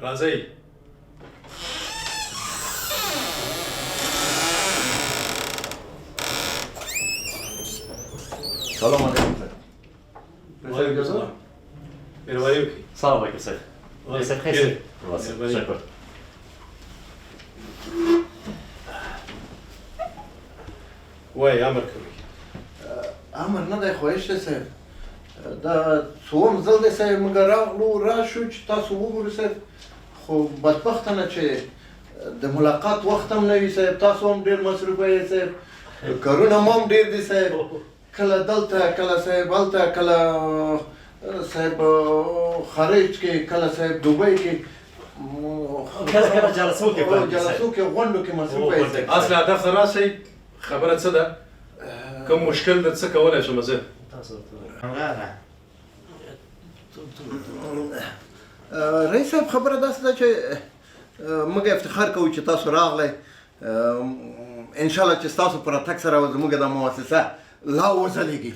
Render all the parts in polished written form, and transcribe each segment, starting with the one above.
راځئ. سلام علیکم صاحب. وعلیکم السلام. مهرباني وکړئ. السلام علیکم صاحب. صاحب خیر. شکر. وای امر کوي. امر نه دی خواهش دی صاحب. دا څوم ځل دی صاحب موږ راغلو راشو چې تاسو وګورئ صاحب، خو بدبختانه چې د ملاقات وخت هم نه وي صاحب. تاسو هم ډېر مصروفه یې صاحب، کارونه مو هم ډېر دي صاحب، کله دلته کله صاحب هلته، کله صاحب خارج کې، کله صاحب دوبۍ کې، کله جلسو کې جلسو کې غونډو کې مصروفه یې صاحب. اصل هدف ته راسئ. خبره څه ده؟ کوم مشکل ده؟ څه کولی شم زه؟ رئیس صاحب خبره داسې ده چې موږ افتخار کوو چې تاسو راغلی. انشاءالله چې ستاسو په راتګ سره زموږ د مؤسسه لا وځلېږي،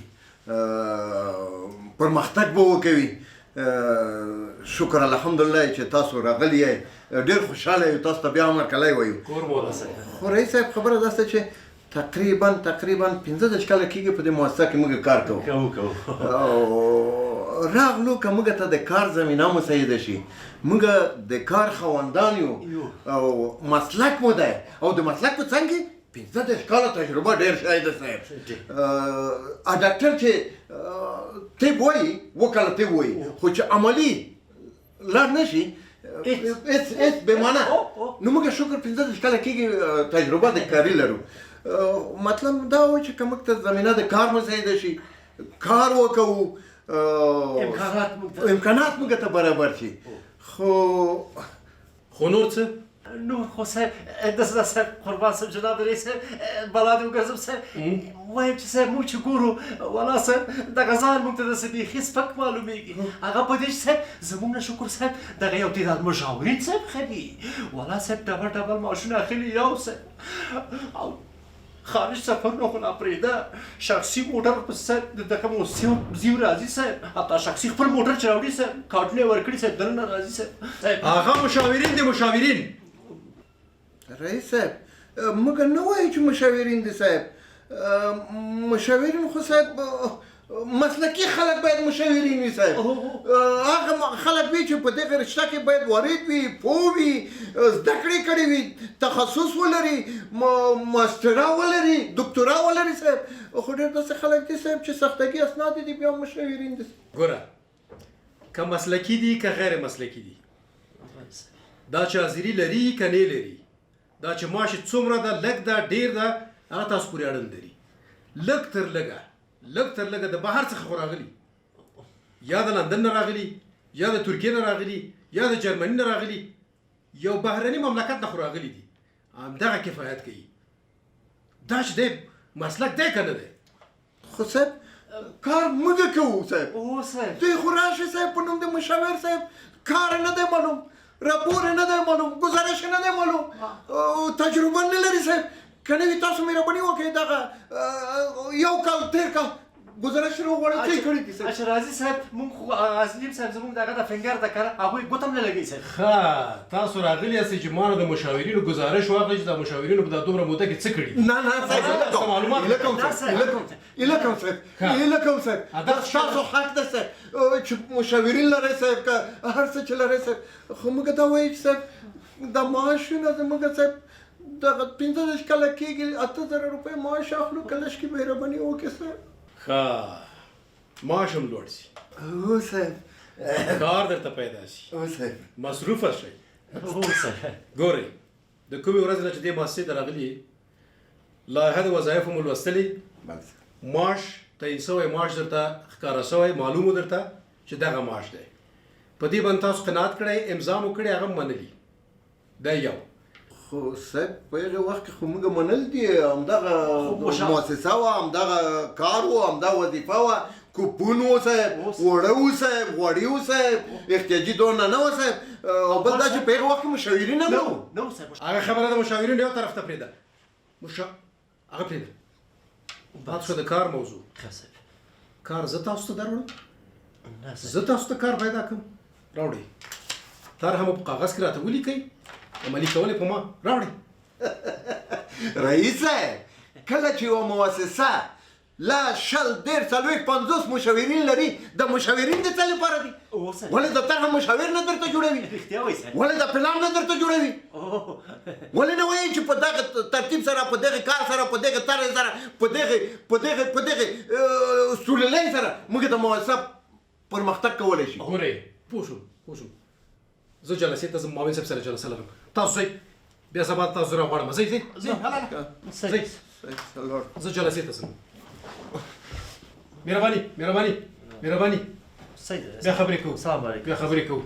پرمختګ به وکوي. شکر الحمدلله چې تاسو راغلي یې، ډېر خوشحاله یو. تاسو ته بیا هم هرکلی وایو. کور مو ده. خو رئیس صاحب خبره داسې چې تقریبا 15 کاله کېږي په دې مؤسسه کې موږ کار کوو. راغلو که موږ ته د کار زمینه مساعده شي، موږ د کار خاوندان یو او مسلک مو دی، او د مسلک په څنګ کې 15 کاله تجربه ډېر شی ده صاحب. ډاکټر چې طب وایي 2 کاله طب وایي، خو چې عملي لار نه شي هېڅ بېمانه. نو موږ شکر 15 کاله کېږي تجربه د کاري لرو. مطلب دا و چې که موږ ته زمینه د کار مساعده شي، کار وکوو، امکانات موږ ته برابر شي. خو نور څه؟ نور خو صاحب داسې صاحب قربان صاحب جناب رئیس صاحب بلا دې وګرځم صاحب، وایم چې صاحب موږ چې ګورو والا صاحب دغه ځان موږ ته داسې بیخي سپک معلومېږي. هغه په دې چې صاحب زموږ نه شکر صاحب دغه یو تعداد مشاورین صاحب خلي، والا صاحب ډبل معاشونه اخلي یو صاحب، او خارج سفرونه خو لا پرېږده، شخصي موټر په صاحب دغه مو زیو راځي صاحب، حتی شخصي خپل موټر چې راوړي صاحب، کارټونه یې ورکړي صاحب دننه راځي صاحب. هغه مشاورین دي مشاورین. رئیس صاحب موږ نه وایو چې مشاورین دي صاحب. مشاورین خو صاحب مسلکي خلک باید مشاورین وي صاحب. هغه خلک وي چې په دغه رشته کې باید وارد وي، پوه وي، زده کړې کړې وي، تخصص ولري، ماسترا ولري، دکتورا ولري صاحب. خو ډېر داسې خلک دي صاحب چې سختګي اسناد دي بیا مشاورین دي. ګوره که مسلکي دي که غیر مسلکي دي، دا چې حاضري لري که نه لري، دا چې معاش یې څومره ده، لږ ده ډېر ده، هغه تاسو پورې اړه نه لري. لږ تر لږه د بهر څخه خو راغلي، یا د لندن نه راغلي، یا د ترکیې نه راغلي، یا د جرمني نه راغلي، یو بهرني مملکت نه خو راغلي دي، همدغه کفایت کوي. دا چې دی مسلک دی که نه دی؟ خو صاحب کار موږ کوو صاحب. او صاحب دوی خو راشئ صاحب په نوم د مشاور صاحب، کار نه دی معلوم، راپور نه دی معلوم، گزارش نه دی معلوم، تجربه نه لري صاحب. که نه وي تاسو مهرباني وکړئ دغه یو کال تېر کال گزارش راوغواړئ څه یې کړي دي صاحب. اشرازي صاحب موږ خو عظیم صاحب زموږ دغه د فنګر د کار هغوی ګوته هم نه لګوي صاحب. ښه تاسو راغلي یاستئ چې ما نه د مشاورینو گزارش واخلئ چې د مشاورینو په دا دومره موده کې څه کړي. نه صاحب هیله کوم صاحب تاسو حق ده صاحب چې مشاورین لرئ صاحب، که هر څه چې لرئ صاحب. خو موږ دا وایو چې صاحب د معاشونه زموږ صاحب دغه 15 کاله کېږي 8000 روپۍ معاش اخلو، که لږ کې مهرباني وکړئ صاحب. ښه معاش هم لوړ شي، هو صاحب کار درته پیدا شي، هو صاحب مصروفه شئ. او صاحب ګورئ د کومې ورځې نه چې دې مؤسسې ته راغلي لایحه د وظایفو مو لوستلې، معاش تعیین شوی معاش درته ښکاره شوی، معلومو درته چې دغه معاش دی. په دې باندې تاسو قناعت کړی، امضا مو کړې، هغه منلي. دا یو. خو صاحب په هغه وخت کې خو موږ منل دي، همدغه مؤسسه وه، همدغه کار و، همدغه وظیفه وه، کوپون و صاحب، وړه و صاحب، غوړي و صاحب، احتیاجي دونه نه وه صاحب. او بل دا چې په هغه وخت کې مشاورین هم نه وو. هغه خبره د مشاورینو یو طرف ته پرېږده، هغه پرېږده. پاتې شوه د کار موضوع. کار زه تاسو ته دروړم، زه تاسو ته کار پیدا کړم. راوړئ تار هم په کاغذ کې راته ولیکئ عملي کول په ما راوړئ. رئیس کله چې یوه مؤسسه لا 100 150 40 50 مشاورین لري د مشاورین د څه لپاره دي؟ ولې د طرحه مشاور نه درته جوړوي؟ رښتیا وایي صاحب. ولې د پلان نه درته جوړوي؟ ولې نه وایي چې په دغه ترتیب سره په دغه کار سره په دغه طرح سره په دغه سوللۍ سره موږ د مؤسسه پرمختګ کولی شي. ګورئ پوه شوم زه جلسې ته ځم معاون صاحب سره جلسه لرم تاسو ځئ بیا سبا تاسو راغواړم ځئ ځئ زه جلسې ته ځم. مهرباني بیا خبرې کوو. السلام علیکم. بیا خبرې کوو.